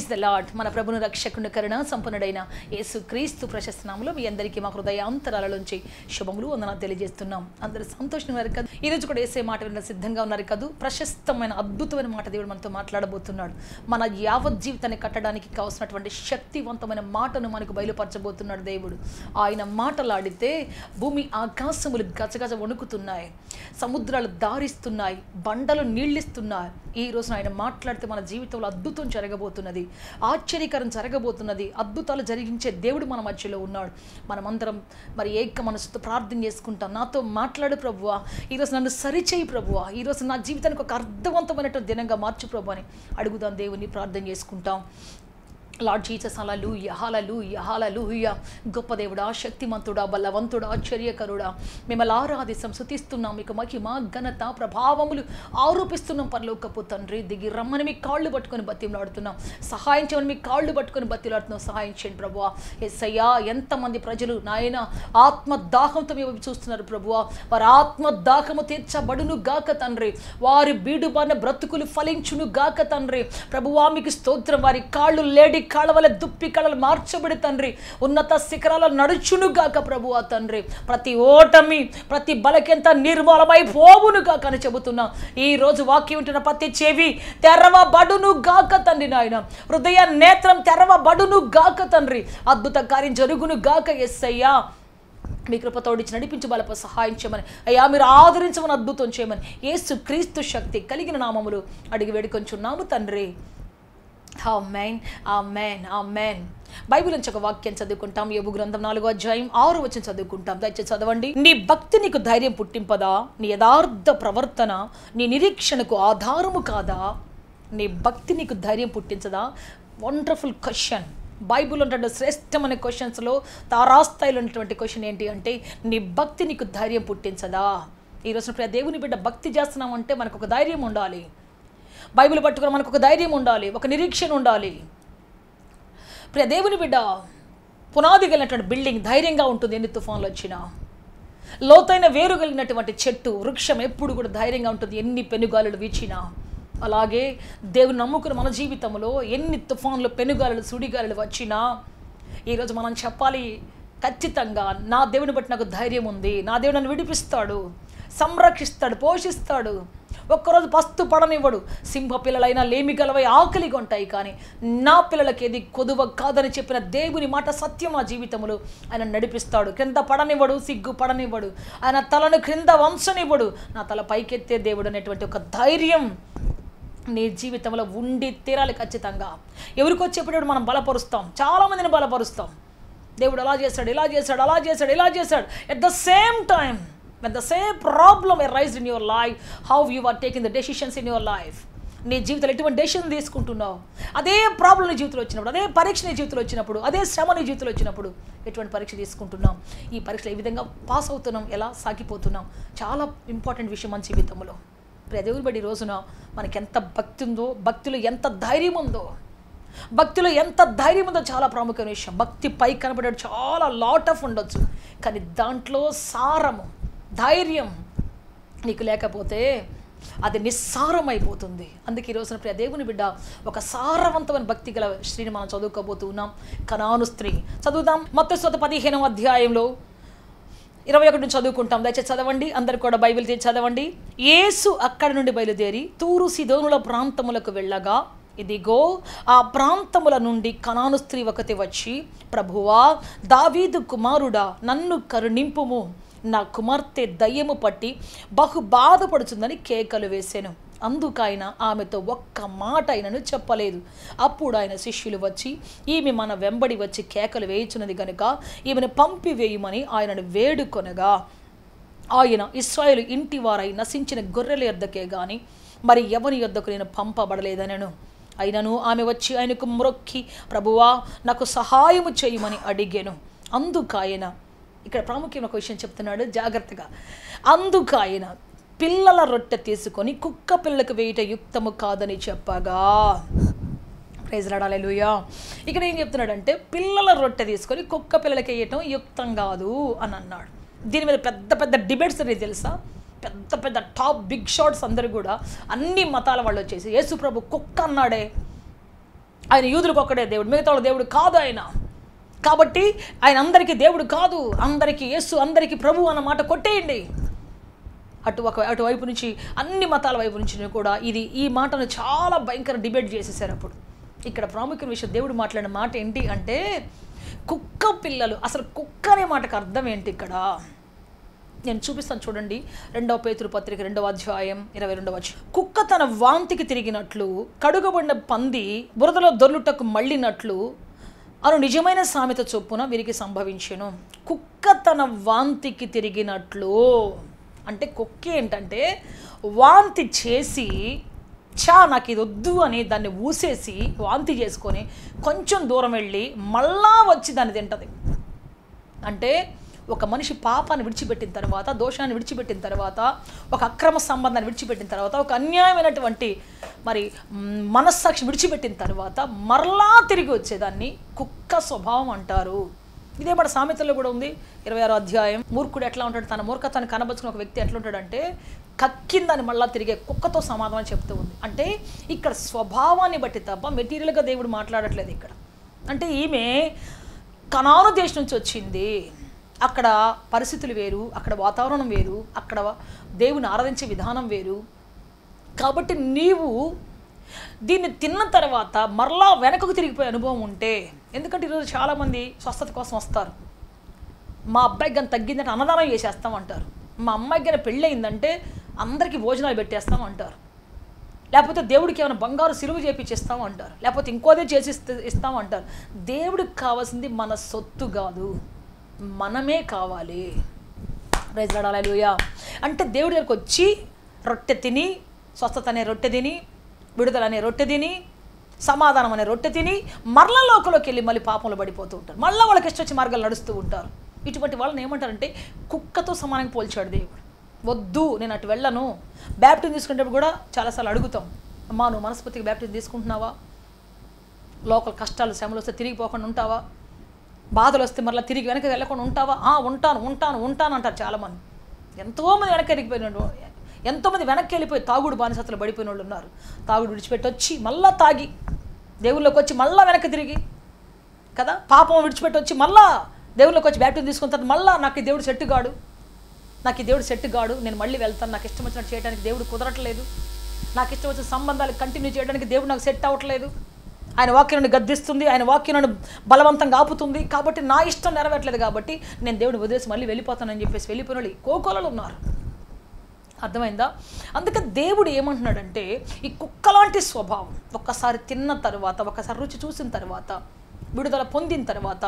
Praise the lord. మన ప్రభుని రక్షకుని కరుణ సంపన్నుడైన యేసు క్రీస్తు ప్రశస్త నామములో మీ అందరికీ మా హృదయాంతరాలలోంచి శుభములు వందనాలు తెలియజేస్తున్నాం. అందరూ సంతోషంగా ఉన్నారు కదా? ఈరోజు కూడా యేసే మాట విన్న సిద్ధంగా ఉన్నారు కదా? ప్రశస్తమైన అద్భుతమైన మాట దేవుడు మనతో మాట్లాడబోతున్నాడు. మన యావత్ జీవితాన్ని కట్టడానికి కావాల్సినటువంటి శక్తివంతమైన మాటను మనకు బయలుపరచబోతున్నాడు దేవుడు. ఆయన మాటలాడితే భూమి ఆకాశములు గజగజ వణుకుతున్నాయి, సముద్రాలు దారిస్తున్నాయి, బండలు నీళ్ళిస్తున్నాయి. ఈ రోజున ఆయన మాట్లాడితే మన జీవితంలో అద్భుతం జరగబోతున్నది, ఆశ్చర్యకరం జరగబోతున్నది. అద్భుతాలు జరిగించే దేవుడు మన మధ్యలో ఉన్నాడు. మనమందరం మరి ఏక మనసుతో ప్రార్థన చేసుకుంటాం. నాతో మాట్లాడు ప్రభువా, ఈరోజు నన్ను సరిచేయి ప్రభువా, ఈరోజు నా జీవితానికి ఒక అర్థవంతమైనటువంటి దినంగా మార్చు ప్రభు అని అడుగుదాం. దేవుని ప్రార్థన చేసుకుంటాం. లార్డ్ జీసస్, హల్లెలూయా, హల్లెలూయా, హల్లెలూయా. గొప్ప దేవుడా, శక్తిమంతుడా, బలవంతుడా, ఆశ్చర్యకరుడా, మిమ్మల్ని ఆరాధిస్తాం, స్తుతిస్తున్నాం. మీకు మహిమ, ఘనత, ప్రభావములు ఆరోపిస్తున్నాం. పరలోకపు తండ్రి, దిగి రమ్మని మీ కాళ్ళు పట్టుకొని బతిమలాడుతున్నాం. సహాయం చేయమని మీ కాళ్ళు పట్టుకొని బతిలాడుతున్నాం. సహాయం చేయండి ప్రభువా. యేసయ్యా, ఎంతమంది ప్రజలు నాయన ఆత్మదాహంతో మేము చూస్తున్నారు ప్రభువా. వారి ఆత్మదాహము తీర్చబడును గాక తండ్రి. వారి బీడుబారిన బ్రతుకులు ఫలించును గాక తండ్రి. ప్రభువా మీకు స్తోత్రం. వారి కాళ్ళు లేడి కాళ్ళ దుప్పి కళలు మార్చబడి తండ్రి ఉన్నత శిఖరాల నడుచును గాక ప్రభువా తండ్రి. ప్రతి ఓటమి, ప్రతి బలకెంత నిర్మూలమై పోవును గాక అని చెబుతున్నా. ఈ రోజు వాక్యం ఉంటున్న ప్రతి చెవి తెరవబడును గాక తండ్రి. నాయన హృదయ నేత్రం తెరవబడును గాక తండ్రి. అద్భుత కార్యం జరుగును గాక. యేసయ్యా, మీ కృపతోడిచ్చి నడిపించి బలప సహాయం చేయమని, అయ్యా మీరు ఆదరించమని, అద్భుతం చేయమని యేసు క్రీస్తు శక్తి కలిగిన నామములు అడిగి వేడుకొంచున్నాము తండ్రి. ఆమేన్, ఆమేన్, ఆమేన్. బైబిల్ నుంచి ఒక వాక్యం చదువుకుంటాం. యోబు గ్రంథం 4వ అధ్యాయం 6వ వచనం చదువుకుంటాం. దయచేసి చదవండి. నీ భక్తి నీకు ధైర్యం పుట్టింపదా? నీ యథార్థ ప్రవర్తన నీ నిరీక్షణకు ఆధారము కాదా? నీ భక్తి నీకు ధైర్యం పుట్టించదా? Wonderful question. బైబిల్ ఉన్నటువంటి శ్రేష్టమైన క్వశ్చన్స్లో తారాస్థాయిలో ఉన్నటువంటి క్వశ్చన్ ఏంటి అంటే, నీ భక్తి నీకు ధైర్యం పుట్టించదా? ఈరోజు ప్రియ దేవుని బిడ్డ భక్తి చేస్తున్నాం అంటే మనకు ఒక ధైర్యం ఉండాలి. బైబిల్ పట్టుకుని మనకు ఒక ధైర్యం ఉండాలి, ఒక నిరీక్షణ ఉండాలి. ప్రియ దేవుని బిడ్డ, పునాది కలిగినటువంటి బిల్డింగ్ ధైర్యంగా ఉంటుంది. ఎన్ని తుఫాన్లు వచ్చినా, లోతైన వేరు కలిగినటువంటి చెట్టు వృక్షం ఎప్పుడు కూడా ధైర్యంగా ఉంటుంది, ఎన్ని పెనుగాలులు వీచినా. అలాగే దేవుని నమ్ముకున్న మన జీవితంలో ఎన్ని తుఫాన్లు, పెనుగాలులు, సుడిగాలులు వచ్చినా ఈరోజు మనం చెప్పాలి ఖచ్చితంగా, నా దేవుని బట్టి నాకు ధైర్యం ఉంది. నా దేవుడు నన్ను విడిపిస్తాడు, సంరక్షిస్తాడు, పోషిస్తాడు. ఒక్కరోజు పస్తు పడనివ్వడు. సింహ పిల్లలైనా లేమి గలవై ఆకలిగా ఉంటాయి, కానీ నా పిల్లలకి ఏది కొదువ కాదని చెప్పిన దేవుని మాట సత్యం. ఆ జీవితంలో ఆయన నడిపిస్తాడు. క్రింద పడనివ్వడు, సిగ్గు పడనివ్వడు. ఆయన తలను క్రింద వంచనివ్వడు. నా తల పైకెత్తే దేవుడు అనేటువంటి ఒక ధైర్యం నీ జీవితంలో ఉండి తీరాలి ఖచ్చితంగా. ఎవరికి వచ్చేప్పుడు మనం బలపరుస్తాం, చాలామందిని బలపరుస్తాం. దేవుడు అలా చేశాడు, ఇలా చేశాడు, అలా చేశాడు, ఇలా చేశాడు. At the same time when the same problem arise in your life, how you are taking the decisions in your life. నీ జీవితంలో ఎటువంటి డెసిషన్ తీసుకుంటున్నావు? అదే ప్రాబ్లం నీ జీవితంలో వచ్చినప్పుడు, అదే పరీక్ష నీ జీవితంలో వచ్చినప్పుడు, అదే శ్రమ నీ జీవితంలో వచ్చినప్పుడు ఎటువంటి పరీక్ష తీసుకుంటున్నాం? ఈ పరీక్షలో ఏ విధంగా పాస్ అవుతున్నాం, ఎలా సాగిపోతున్నాం? చాలా ఇంపార్టెంట్ విషయం మన జీవితంలో. దేవుని బట్టి రోజున మనకి ఎంత భక్తి ఉందో, భక్తిలో ఎంత ధైర్యం ఉందో, భక్తిలో ఎంత ధైర్యం ఉందో చాలా ప్రాముఖ్యమైన విషయం. భక్తి పై కనబడే చాలా లాట్ ఆఫ్ ఉండొచ్చు, కానీ దాంట్లో సారము, ధైర్యం నీకు లేకపోతే అది నిస్సారం అయిపోతుంది. అందుకే ఈ రోజున ప్రియ దేవుని బిడ్డ, ఒక సారవంతమైన భక్తి గల స్త్రీని మనం చదువుకోబోతున్నాం. కనాను స్త్రీ. చదువుదాం. మత్తయి సువార్త 15వ అధ్యాయంలో 21 నుంచి చదువుకుంటాం. దయచేసి చదవండి. అందరు కూడా బైబిల్ తీసి చదవండి. యేసు అక్కడి నుండి బయలుదేరి తూరు సిదోనుల ప్రాంతములకు వెళ్ళగా, ఇదిగో ఆ ప్రాంతముల నుండి కనాను స్త్రీ ఒకటి వచ్చి, ప్రభువా, దావీదు కుమారుడా, నన్ను కరుణింపుము, నా కుమార్తె దయ్యము పట్టి బహు బాధపడుతుందని కేకలు వేశాను. అందుకైనా ఆమెతో ఒక్క మాట అయినను చెప్పలేదు. అప్పుడు ఆయన శిష్యులు వచ్చి, ఈమె మన వెంబడి వచ్చి కేకలు వేయుచున్నది గనుక ఈమెను పంపివేయుమని ఆయనను వేడుకొనగా, ఆయన ఇశ్రాయేలు ఇంటి వారై నశించిన గొర్రెల యొద్దకే గాని మరి ఎవరి యొద్దకు నేను పంపబడలేదనను. అయినను ఆమె వచ్చి ఆయనకు మ్రొక్కి, ప్రభువా, నాకు సహాయము చేయమని అడిగాను. అందుకాయన, ఇక్కడ ప్రాముఖ్యమైన ఒక విషయం చెప్తున్నాడు, జాగ్రత్తగా. అందుకాయన పిల్లల రొట్టె తీసుకొని కుక్క పిల్లలకు వేయట యుక్తము కాదని చెప్పగా. ప్రైజ్ లార్డ్, హల్లెలూయా. ఇక్కడ ఏం చెప్తున్నాడంటే, పిల్లల రొట్టె తీసుకొని కుక్క పిల్లలకి వేయటం యుక్తం కాదు అని అన్నాడు. దీని మీద పెద్ద పెద్ద డిబేట్స్ అనేది తెలుసా? పెద్ద పెద్ద టాప్ బిగ్ షాట్స్ అందరూ కూడా, అన్ని మతాల వాళ్ళు వచ్చేసి యేసు ప్రభు కుక్క అన్నాడే, ఆయన యూదులకు ఒక్కడే దేవుడు, మిగతా వాళ్ళ దేవుడు కాదు ఆయన. కాబట్టి ఆయన అందరికీ దేవుడు కాదు, అందరికీ యేసు, అందరికీ ప్రభు అన్న మాట కొట్టేయండి. అటువైపు నుంచి అన్ని మతాల వైపు నుంచి కూడా ఈ మాటను చాలా భయంకర డిబేట్ చేసేసారు. అప్పుడు ఇక్కడ ప్రాముఖ్యమైన విషయం, దేవుడు మాట్లాడిన మాట ఏంటి అంటే కుక్క పిల్లలు. అసలు కుక్క అనే మాటకు అర్థం ఏంటి ఇక్కడ నేను చూపిస్తాను చూడండి. 2వ పేతురు పత్రిక 2వ అధ్యాయం 22వ వచనం. కుక్క తన వాంతికి తిరిగినట్లు, కడుగబడిన పంది బురదలో దొర్లుటకు మళ్ళినట్లు అను నిజమైన సామెత చొప్పున వీరికి సంభవించెను. కుక్క తన వాంతికి తిరిగినట్లు అంటే కుక్క ఏంటంటే వాంతి చేసి నాకు ఇది వద్దు అని దాన్ని ఊసేసి వాంతి చేసుకొని కొంచెం దూరం వెళ్ళి మళ్ళా వచ్చి దాన్ని తింటది. అంటే ఒక మనిషి పాపాన్ని విడిచిపెట్టిన తర్వాత, దోషాన్ని విడిచిపెట్టిన తర్వాత, ఒక అక్రమ సంబంధాన్ని విడిచిపెట్టిన తర్వాత, ఒక అన్యాయమైనటువంటి మనస్సాక్షి విడిచిపెట్టిన తర్వాత మరలా తిరిగి వచ్చేదాన్ని కుక్క స్వభావం అంటారు. ఇదే మన సామెతల్లో కూడా ఉంది. 26వ అధ్యాయం. మూర్ఖుడు ఎట్లా ఉంటాడు, తన మూర్ఖతాన్ని కనబరుచుకున్న ఒక వ్యక్తి ఎట్లా ఉంటాడంటే కక్కిందని మళ్ళీ తిరిగే కుక్కతో సమాధానం చెప్తూ ఉంది. అంటే ఇక్కడ స్వభావాన్ని బట్టి తప్ప మెటీరియల్గా దేవుడు మాట్లాడట్లేదు ఇక్కడ. అంటే ఈమె కనాను దేశం నుంచి వచ్చింది, అక్కడ పరిస్థితులు వేరు, అక్కడ వాతావరణం వేరు, అక్కడ దేవుని ఆరాధించే విధానం వేరు. కాబట్టి నీవు దీన్ని తిన్న తర్వాత మరలా వెనకకు తిరిగిపోయే అనుభవం ఉంటే, ఎందుకంటే ఈరోజు చాలామంది స్వస్థత కోసం వస్తారు. మా అబ్బాయికి కానీ తగ్గిందంటే అన్నదానం చేసేస్తాం అంటారు, మా అమ్మాయికి కానీ పెళ్ళి అయిందంటే అందరికీ భోజనాలు పెట్టేస్తాం అంటారు, లేకపోతే దేవుడికి ఏమైనా బంగారు సిలువ చేపించేస్తాం అంటారు, లేకపోతే ఇంకోదే చేసి ఇస్తాం అంటారు. దేవుడికి కావాల్సింది మన సొత్తు కాదు, మనమే కావాలి. ప్రైజ్ లార్డ్, హల్లెలూయా. అంటే దేవుడి దగ్గరికి వచ్చి రొట్టె తిని, స్వస్థత అనే రొట్టె తిని, విడుదల అనే రొట్టె తిని, సమాధానం అనే రొట్టె తిని మరలా లోకంలోకి వెళ్ళి మళ్ళీ పాపంలో పడిపోతూ ఉంటారు. మళ్ళీ వాళ్ళకి ఇష్టం వచ్చి మార్గాలు నడుస్తూ ఉంటారు. ఇటువంటి వాళ్ళని ఏమంటారంటే కుక్కతో సమానంగా పోల్చాడు దేవుడు. వద్దు, నేను అటు వెళ్ళను. బ్యాప్టిజం తీసుకునేటప్పుడు కూడా చాలాసార్లు అడుగుతాం, అమ్మా నువ్వు మనస్ఫూర్తిగా బ్యాప్టిజం తీసుకుంటున్నావా? లోకల్ కష్టాలు శ్రమలు వస్తే తిరిగిపోకుండా ఉంటావా? బాధలు వస్తే మరలా తిరిగి వెనక్కి వెళ్ళకుండా ఉంటావా? ఉంటాను అంటారు చాలామంది. ఎంతోమంది వెనక్కి వెళ్ళిపోయినాడు, ఎంతోమంది వెనక్కి వెళ్ళిపోయి తాగుడు బానిసతలు పడిపోయిన వాళ్ళు ఉన్నారు. తాగుడు విడిచిపెట్టి వచ్చి మళ్ళా తాగి దేవుళ్ళకి వచ్చి మళ్ళా వెనక్కి తిరిగి కదా, పాపం విడిచిపెట్టి వచ్చి మళ్ళా దేవుళ్ళకి వచ్చి బ్యాప్టిజం తీసుకున్న తర్వాత మళ్ళా నాకు ఈ దేవుడు సెట్ కాడు, నేను మళ్ళీ వెళ్తాను, నాకు ఇష్టం వచ్చినట్టు చేయడానికి దేవుడు కుదరట్లేదు, నాకు ఇష్టం వచ్చిన సంబంధాలు కంటిన్యూ చేయడానికి దేవుడు నాకు సెట్ అవ్వట్లేదు, ఆయన వాక్యం నన్ను గద్దిస్తుంది, ఆయన వాక్యం నన్ను బలవంతంగా ఆపుతుంది, కాబట్టి నా ఇష్టం నెరవేరట్లేదు, కాబట్టి నేను దేవుడిని వదిలేసి మళ్ళీ వెళ్ళిపోతానని చెప్పేసి వెళ్ళిపోయిన వాళ్ళు కోకోలలో ఉన్నారు. అర్థమైందా? అందుకే దేవుడు ఏమంటున్నాడంటే ఈ కుక్కలాంటి స్వభావం ఒక్కసారి తిన్న తర్వాత, ఒక్కసారి రుచి చూసిన తర్వాత, విడుదల పొందిన తర్వాత,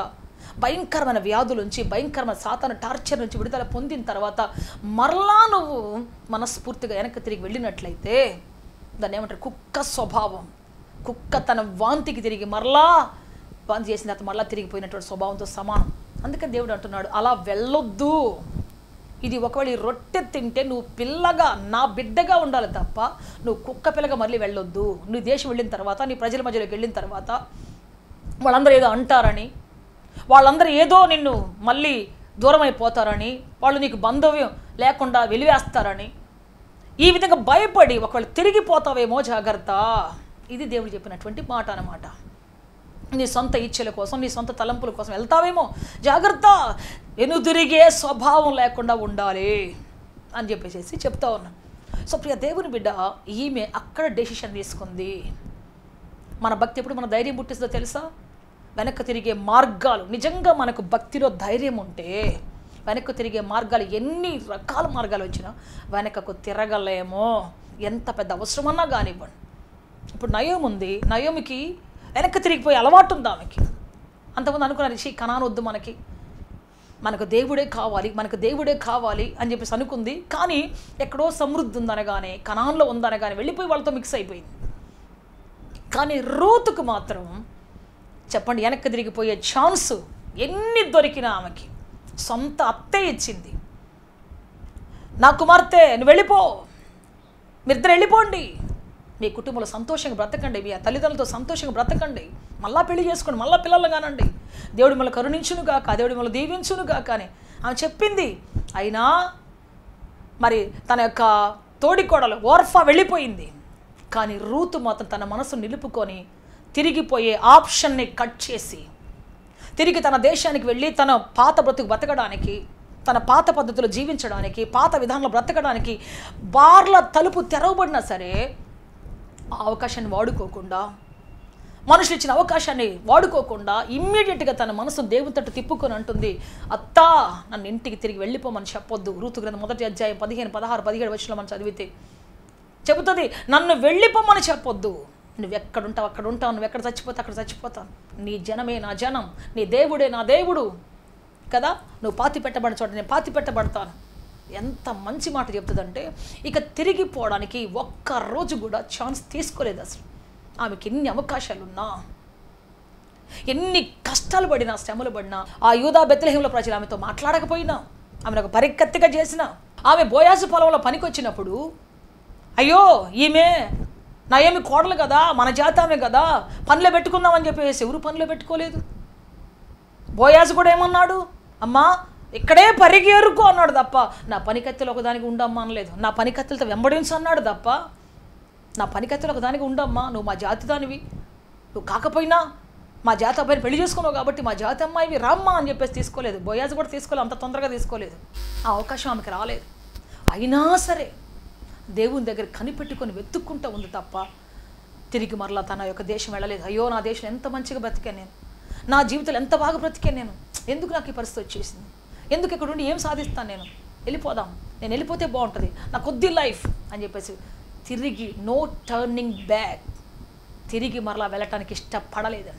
భయంకరమైన వ్యాధుల నుంచి, భయంకరమైన సాతాను టార్చర్ నుంచి విడుదల పొందిన తర్వాత మరలా నువ్వు మనస్ఫూర్తిగా వెనక్కి తిరిగి వెళ్ళినట్లయితే దాన్ని ఏమంటారు? కుక్క స్వభావం. కుక్క తన వాంతికి తిరిగి మరలా వాంతి చేసిన తర్వాత మరలా తిరిగిపోయినటువంటి స్వభావంతో సమానం. అందుకే దేవుడు అంటున్నాడు అలా వెళ్ళొద్దు. ఇది ఒకవేళ ఈ రొట్టె తింటే నువ్వు పిల్లగా, నా బిడ్డగా ఉండాలి తప్ప నువ్వు కుక్క పిల్లగా మళ్ళీ వెళ్ళొద్దు. నువ్వు దేశం వెళ్ళిన తర్వాత, నీ ప్రజల మధ్యలోకి వెళ్ళిన తర్వాత వాళ్ళందరూ ఏదో అంటారని, వాళ్ళందరూ ఏదో నిన్ను మళ్ళీ దూరం అయిపోతారని, వాళ్ళు నీకు బంధవ్యం లేకుండా వెలివేస్తారని, ఈ విధంగా భయపడి ఒకవేళ తిరిగిపోతావేమో జాగ్రత్త. ఇది దేవుడు చెప్పినటువంటి మాట అన్నమాట. నీ సొంత ఇచ్చల కోసం, నీ సొంత తలంపుల కోసం వెళ్తావేమో, జాగ్రత్త, వెనుదిరిగే స్వభావం లేకుండా ఉండాలి అని చెప్పేసి చెప్తా ఉన్నాను. సో ప్రియ దేవుని బిడ్డ, ఈమె అక్కడ డెసిషన్ తీసుకుంది. మన భక్తి ఎప్పుడు మన ధైర్యం పుట్టిస్తుందో తెలుసా? వెనక్కి తిరిగే మార్గాలు, నిజంగా మనకు భక్తిలో ధైర్యం ఉంటే వెనక్కి తిరిగే మార్గాలు, ఎన్ని రకాల మార్గాలు వచ్చినా వెనకకు తిరగలేమో, ఎంత పెద్ద అవసరమన్నా కానివ్వండి. ఇప్పుడు నయోమి ఉంది, నయోమికి వెనక్కి తిరిగిపోయే అలవాటు ఉంది ఆమెకి. అంతకుముందు అనుకున్నారు కనాను వద్దు, మనకు దేవుడే కావాలి అని చెప్పేసి అనుకుంది. కానీ ఎక్కడో సమృద్ధి ఉందనగానే, కనాన్లో ఉందనగానే వెళ్ళిపోయి వాళ్ళతో మిక్స్ అయిపోయింది. కానీ రూతుకు మాత్రం చెప్పండి, వెనక్కి తిరిగిపోయే ఛాన్స్ ఎన్ని దొరికినా ఆమెకి సొంత అత్తే ఇచ్చింది. నా కుమార్తె నువ్వు వెళ్ళిపో, మీరిద్దరు వెళ్ళిపోండి, మీ కుటుంబంలో సంతోషంగా బ్రతకండి, మీ తల్లిదండ్రులతో సంతోషంగా బ్రతకండి, మళ్ళా పెళ్లి చేసుకోండి, మళ్ళీ పిల్లలు కానండి, దేవుడు మిమ్మల్ని కరుణించును గాక, దేవుడు మిమ్మల్ని దీవించును గాక అని ఆమె చెప్పింది. అయినా మరి తన యొక్క తోడికోడలు ఓర్ఫా వెళ్ళిపోయింది. కానీ రూతు మాత్రం తన మనసు నిలుపుకొని తిరిగిపోయే ఆప్షన్ని కట్ చేసి తిరిగి తన దేశానికి వెళ్ళి తన పాత బతకడానికి, తన పాత పద్ధతిలో జీవించడానికి, పాత విధానంలో బ్రతకడానికి బార్ల తలుపు తెరవబడినా సరే ఆ అవకాశాన్ని వాడుకోకుండా, మనుషులు ఇచ్చిన అవకాశాన్ని వాడుకోకుండా ఇమ్మీడియట్గా తన మనసు దేవుని తట్టు తిప్పుకొని అంటుంది, అత్తా నన్ను ఇంటికి తిరిగి వెళ్ళిపోమని చెప్పొద్దు. రూతు గ్రంథం 1వ అధ్యాయం 15, 16, 17 వచనంలో మనం చదివితే చెబుతుంది, నన్ను వెళ్ళిపోమని చెప్పొద్దు. నువ్వు ఎక్కడుంటావు అక్కడ ఉంటావు, నువ్వు ఎక్కడ చచ్చిపోతావు అక్కడ చచ్చిపోతాను. నీ జనమే నా జనం, నీ దేవుడే నా దేవుడు కదా. నువ్వు పాతి పెట్టబడిన చోట నేను పాతి పెట్టబడతాను. ఎంత మంచి మాట చెప్తుందంటే ఇక తిరిగిపోవడానికి ఒక్కరోజు కూడా ఛాన్స్ తీసుకోలేదు అసలు. ఆమెకి ఎన్ని అవకాశాలున్నా, ఎన్ని కష్టాలు పడినా, శ్రమలు పడినా, ఆ యూదా బెత్లెహేములో ప్రజలు ఆమెతో మాట్లాడకపోయినా, ఆమెను ఒక పరికత్తిగా చేసిన, ఆమె బోయాజు పొలంలో పనికొచ్చినప్పుడు అయ్యో ఈమె నా ఏమి కోడలు కదా, మన జాతామే కదా, పనిలో పెట్టుకుందామని చెప్పేసి ఎవరు పనిలో పెట్టుకోలేదు. బోయాజు కూడా ఏమన్నాడు, అమ్మా ఇక్కడే పరిగెరుకో అన్నాడు తప్ప నా పనికత్తెలు ఒకదానికి ఉండమ్మా అనలేదు. నా పనికత్తెలతో వెంబడించు అన్నాడు తప్ప నా పనికత్తెలు ఒకదానికి ఉండమ్మా, నువ్వు మా జాతి దానివి, నువ్వు కాకపోయినా మా జాతి అబ్బాయిని పెళ్లి చేసుకున్నావు కాబట్టి మా జాతి అమ్మాయివి రామ్మా అని చెప్పేసి తీసుకోలేదు. బోయాజు కూడా తీసుకోలేదు, అంత తొందరగా తీసుకోలేదు. ఆ అవకాశం ఆమెకి రాలేదు. అయినా సరే దేవుని దగ్గర కనిపెట్టుకొని వెతుక్కుంటూ ఉంది తప్ప తిరిగి మరలా తన యొక్క దేశం వెళ్ళలేదు. అయ్యో నా దేశం ఎంత మంచిగా బ్రతికాను నేను, నా జీవితంలో ఎంత బాగా బ్రతికాను నేను, ఎందుకు నాకు ఈ పరిస్థితి వచ్చేసింది, ఎందుకు ఇక్కడ ఉండి ఏం సాధిస్తాను, నేను వెళ్ళిపోదాం, నేను వెళ్ళిపోతే బాగుంటుంది, నా కొద్ది లైఫ్ అని చెప్పేసి తిరిగి నో టర్నింగ్ బ్యాక్, తిరిగి మరలా వెళ్ళటానికి ఇష్టపడలేదు.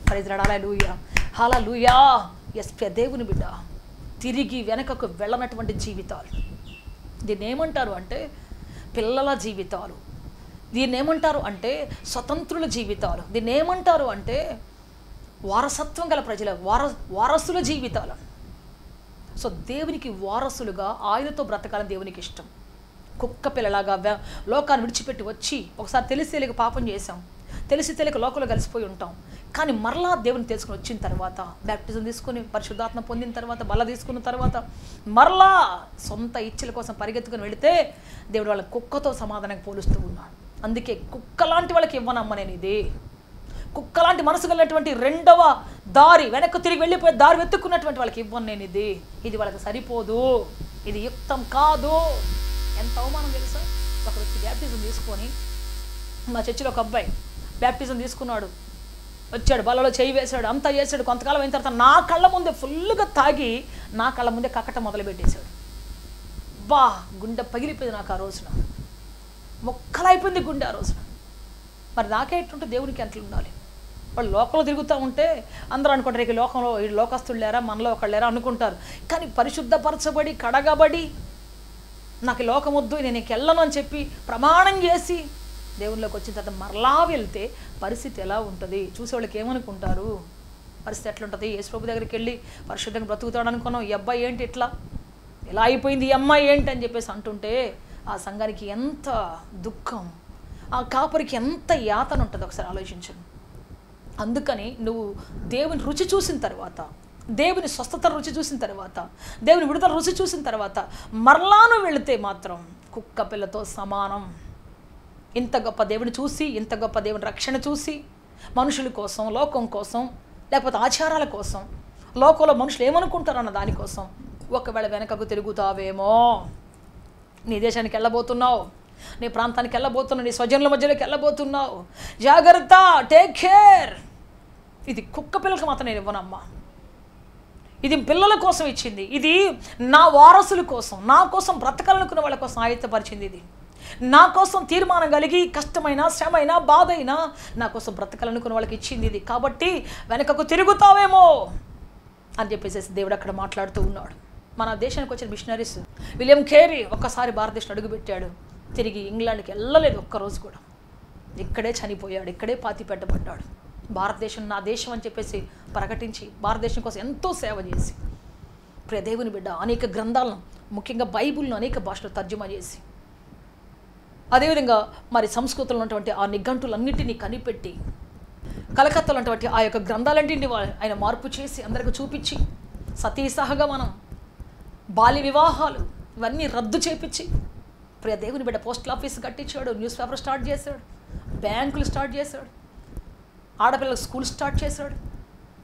హల్లెలూయా హల్లెలూయా. ఎస్ దేవుని బిడ్డ, తిరిగి వెనకకు వెళ్ళనటువంటి జీవితాలు, దీన్ని ఏమంటారు అంటే పిల్లల జీవితాలు, దీన్ని ఏమంటారు అంటే స్వతంత్రుల జీవితాలు, దీన్ని ఏమంటారు అంటే వారసత్వం గల ప్రజల వారసుల జీవితాలు. సో దేవునికి వారసులుగా ఆయనతో బ్రతకాలని దేవునికి ఇష్టం. కుక్క పిల్లలాగా లోకాన్ని విడిచిపెట్టి వచ్చి ఒకసారి తెలిసి తెలియక పాపం చేసాం, తెలిసి తెలియక లోకంలో కలిసిపోయి ఉంటాం. కానీ మరలా దేవుని తెలుసుకుని వచ్చిన తర్వాత, బ్యాప్టిజం తీసుకుని పరిశుద్ధాత్మ పొందిన తర్వాత, బల తీసుకున్న తర్వాత మరలా సొంత ఇచ్చల కోసం పరిగెత్తుకుని వెళితే దేవుడు వాళ్ళ కుక్కతో సమాధానంగా పోలుస్తూ ఉన్నాడు. అందుకే కుక్క లాంటి వాళ్ళకి ఇవ్వనమ్మ నేను ఇది, కుక్క లాంటి మనసు కలిగినటువంటి రెండవ దారి, వెనక్కు తిరిగి వెళ్ళిపోయే దారి వెతుక్కున్నటువంటి వాళ్ళకి ఇవ్వను నేను ఇది, ఇది వాళ్ళకి సరిపోదు, ఇది యుక్తం కాదు. ఎంత అవమానం తెలుసా. ఒక వ్యక్తి బ్యాప్టిజం తీసుకొని, మా చర్చిలో ఒక అబ్బాయి బ్యాప్టిజం తీసుకున్నాడు, వచ్చాడు, బలలో చేయి వేశాడు, అంతా చేశాడు. కొంతకాలం అయిన తర్వాత నా కళ్ళ ముందే ఫుల్గా తాగి నా కళ్ళ ముందే కక్కట మొదలుపెట్టేశాడు. బా గుండె పగిలిపోయింది నాకు ఆ రోజున, మొక్కలైపోయింది గుండె ఆ రోజున. మరి నాకే ఎట్లుంటే దేవునికి ఎట్లా ఉండాలి. వాళ్ళు లోకంలో తిరుగుతూ ఉంటే అందరూ అనుకుంటారు ఇక లోకంలో ఈ లోకస్తులు లేరా, మనలో ఒకళ్ళు లేరా అనుకుంటారు. కానీ పరిశుద్ధపరచబడి కడగబడి నాకు లోకం వద్దు నేను నీకు వెళ్ళను అని చెప్పి ప్రమాణం చేసి దేవునిలోకి వచ్చిన తర్వాత మరలా వెళ్తే పరిస్థితి ఎలా ఉంటుంది, చూసేవాళ్ళకి ఏమనుకుంటారు, పరిస్థితి ఎట్లుంటుంది. యేసుప్రభు దగ్గరికి వెళ్ళి పరిశుద్ధంగా బ్రతుకుతాడు అనుకున్నాం, ఈ అబ్బాయి ఏంటి ఇట్లా ఎలా అయిపోయింది, ఈ అమ్మాయి ఏంటి అని చెప్పేసి అంటుంటే ఆ సంఘానికి ఎంత దుఃఖం, ఆ కాపరికి ఎంత యాతన ఉంటుంది ఒకసారి ఆలోచించండి. అందుకని నువ్వు దేవుని రుచి చూసిన తర్వాత, దేవుని స్వస్థత రుచి చూసిన తర్వాత, దేవుని విడుదల రుచి చూసిన తర్వాత మరలాను వెళితే మాత్రం కుక్క పిల్లతో సమానం. ఇంత గొప్ప దేవుని చూసి, ఇంత గొప్ప దేవుని రక్షణ చూసి, మనుషుల కోసం, లోకం కోసం, లేకపోతే ఆచారాల కోసం, లోకంలో మనుషులు ఏమనుకుంటారన్న దానికోసం ఒకవేళ వెనకకు తిరుగుతావేమో, నీ దేశానికి వెళ్ళబోతున్నావు, నీ ప్రాంతానికి వెళ్ళబోతున్నావు, నీ స్వజనుల మధ్యలోకి వెళ్ళబోతున్నావు, జాగ్రత్త, టేక్ కేర్. ఇది కుక్క పిల్లలకు మాత్రం నేను ఇవ్వనమ్మా, ఇది పిల్లల కోసం ఇచ్చింది, ఇది నా వారసుల కోసం, నా కోసం బ్రతకాలనుకున్న వాళ్ళ కోసం ఆయత్తపరిచింది, ఇది నా కోసం తీర్మానం కలిగి కష్టమైన శ్రమైన బాధైనా నా కోసం బ్రతకాలనుకున్న వాళ్ళకి ఇచ్చింది ఇది. కాబట్టి వెనకకు తిరుగుతావేమో అని చెప్పేసి దేవుడు అక్కడ మాట్లాడుతూ ఉన్నాడు. మన దేశానికి వచ్చిన మిషనరీస్ విలియం కేరీ ఒక్కసారి భారతదేశం అడుగుపెట్టాడు, తిరిగి ఇంగ్లాండ్కి వెళ్ళలేదు ఒక్కరోజు కూడా, ఇక్కడే చనిపోయాడు, ఇక్కడే పాతి పెట్టబడ్డాడు. భారతదేశం నా దేశం అని చెప్పేసి ప్రకటించి భారతదేశం కోసం ఎంతో సేవ చేసి, ప్రియ దేవుని బిడ్డ, అనేక గ్రంథాలను ముఖ్యంగా బైబిల్ను అనేక భాషలో తర్జుమా చేసి, అదేవిధంగా మరి సంస్కృతంలో ఉన్నటువంటి ఆ నిఘంటులన్నింటినీ కనిపెట్టి, కలకత్తాలో ఉన్నటువంటి ఆ యొక్క గ్రంథాలన్నింటినీ ఆయన మార్పు చేసి అందరికీ చూపించి, సతీ సహగమనం, బాల్య వివాహాలు ఇవన్నీ రద్దు చేపించి, ప్రియ దేవుని బిడ్డ పోస్టల్ ఆఫీస్ కట్టించాడు, న్యూస్ పేపర్ స్టార్ట్ చేశాడు, బ్యాంకులు స్టార్ట్ చేశాడు. ఆడపిల్లలకు స్కూల్ స్టార్ట్ చేశాడు,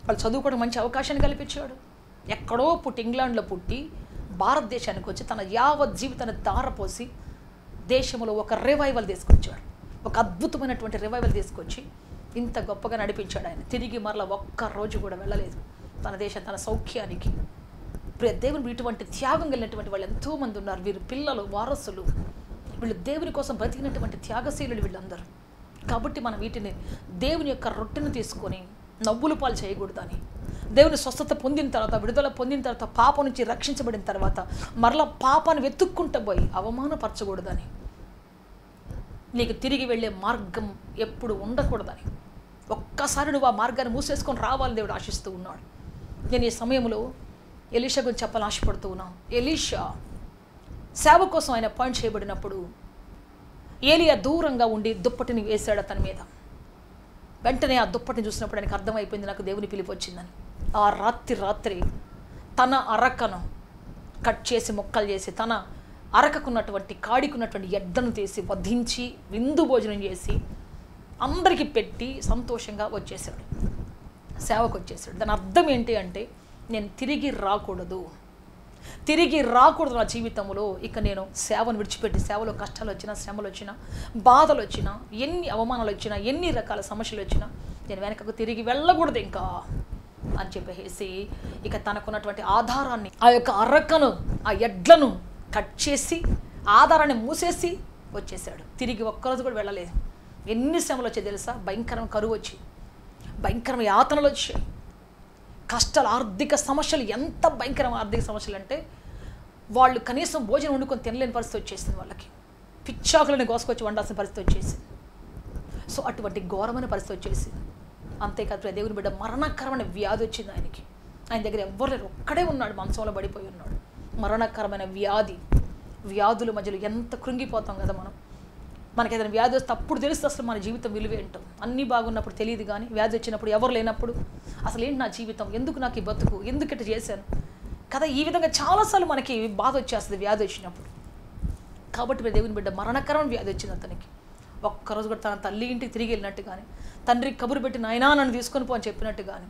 వాళ్ళు చదువుకోవడం మంచి అవకాశాన్ని కల్పించాడు. ఎక్కడో పుట్టి, ఇంగ్లాండ్లో పుట్టి భారతదేశానికి వచ్చి తన యావత్ జీవితాన్ని ధారపోసి దేశంలో ఒక రివైవల్ తీసుకొచ్చాడు. ఒక అద్భుతమైనటువంటి రివైవల్ తీసుకొచ్చి ఇంత గొప్పగా నడిపించాడు ఆయన. తిరిగి మరలా ఒక్కరోజు కూడా వెళ్ళలేదు తన దేశం, తన సౌఖ్యానికి. ప్రియ దేవుని, ఇటువంటి త్యాగం కలిగినటువంటి వాళ్ళు ఎంతోమంది ఉన్నారు. వీరు పిల్లలు, వారసులు, వీళ్ళు దేవుని కోసం బ్రతికినటువంటి త్యాగశీలులు వీళ్ళందరూ. కాబట్టి మనం వీటిని దేవుని యొక్క రొట్టెను తీసుకొని నవ్వుల పాలు చేయకూడదని, దేవుని స్వస్థత పొందిన తర్వాత, విడుదల పొందిన తర్వాత, పాపం నుంచి రక్షించబడిన తర్వాత మరలా పాపాన్ని వెతుక్కుంటూ పోయి అవమానపరచకూడదని, నీకు తిరిగి వెళ్ళే మార్గం ఎప్పుడు ఉండకూడదని, ఒక్కసారి నువ్వు ఆ మార్గాన్ని మూసేసుకొని రావాలని దేవుడు ఆశిస్తూ ఉన్నాడు. నేను ఈ సమయంలో ఎలీషా గురించి చెప్పాలని ఆశపడుతూ ఉన్నాను. ఎలీషా సేవ కోసం ఆయన అపాయింట్ చేయబడినప్పుడు ఏలియా దూరంగా ఉండి దుప్పటిని వేశాడు అతని మీద. వెంటనే ఆ దుప్పటిని చూసినప్పుడు ఆయనకు అర్థమైపోయింది, నాకు దేవుని పిలుపు వచ్చిందని. ఆ రాత్రి తన అరకను కట్ చేసి ముక్కలు చేసి, తన అరకకున్నటువంటి కాడికున్నటువంటి ఎడ్డను తీసి వధించి విందు భోజనం చేసి అందరికీ పెట్టి సంతోషంగా వచ్చేసాడు, సేవకు వచ్చేసాడు. దాని అర్థం ఏంటి అంటే, నేను తిరిగి రాకూడదు నా జీవితంలో. ఇక నేను సేవను విడిచిపెట్టి, సేవలో కష్టాలు వచ్చినా, శ్రమలు వచ్చినా, బాధలు వచ్చినా, ఎన్ని అవమానాలు వచ్చినా, ఎన్ని రకాల సమస్యలు వచ్చినా నేను వెనకకు తిరిగి వెళ్ళకూడదు ఇంకా అని చెప్పేసి ఇక తనకున్నటువంటి ఆధారాన్ని, ఆ యొక్క అరకను, ఆ ఎడ్లను కట్ చేసి ఆధారాన్ని మూసేసి వచ్చేసాడు. తిరిగి ఒక్కరోజు కూడా వెళ్ళలేదు. ఎన్ని శ్రమలు వచ్చాయి తెలుసా? భయంకరమైన కరువు వచ్చి, భయంకరమైన యాతనలు వచ్చాయి, కష్టాలు, ఆర్థిక సమస్యలు. ఎంత భయంకరమైన ఆర్థిక సమస్యలు అంటే వాళ్ళు కనీసం భోజనం వండుకొని తినలేని పరిస్థితి వచ్చేసింది. వాళ్ళకి పిచ్చాకులని గోసుకొచ్చి వండాల్సిన పరిస్థితి వచ్చేసింది. సో అటువంటి ఘోరమైన పరిస్థితి వచ్చేసింది. అంతేకాదు దేవుని బిడ్డ, మరణకరమైన వ్యాధి వచ్చింది ఆయనకి. ఆయన దగ్గర ఎవ్వరు లేరు, ఒక్కడే ఉన్నాడు, మంచంలో పడిపోయి ఉన్నాడు. మరణకరమైన వ్యాధుల మధ్యలో ఎంత కృంగిపోతాం కదా మనం. మనకి ఏదైనా వ్యాధి వస్తే అప్పుడు తెలుస్తుంది అసలు మన జీవితం విలువ ఏంటో. అన్నీ బాగున్నప్పుడు తెలియదు, కానీ వ్యాధి వచ్చినప్పుడు, ఎవరు లేనప్పుడు అసలు ఏంటి నా జీవితం, ఎందుకు నాకు ఈ బతుకు, ఎందుకు ఇట్లా చేశాను కదా. ఈ విధంగా చాలాసార్లు మనకి బాధ వచ్చేస్తుంది వ్యాధి వచ్చినప్పుడు. కాబట్టి దేవుని బిడ్డ, మరణకరమైన వ్యాధి వచ్చింది అతనికి. ఒక్కరోజు కూడా తన తల్లి ఇంటికి తిరిగి వెళ్ళినట్టు కానీ, తండ్రికి కబురు పెట్టి నాయనా నన్ను తీసుకొని పో అని చెప్పినట్టు కానీ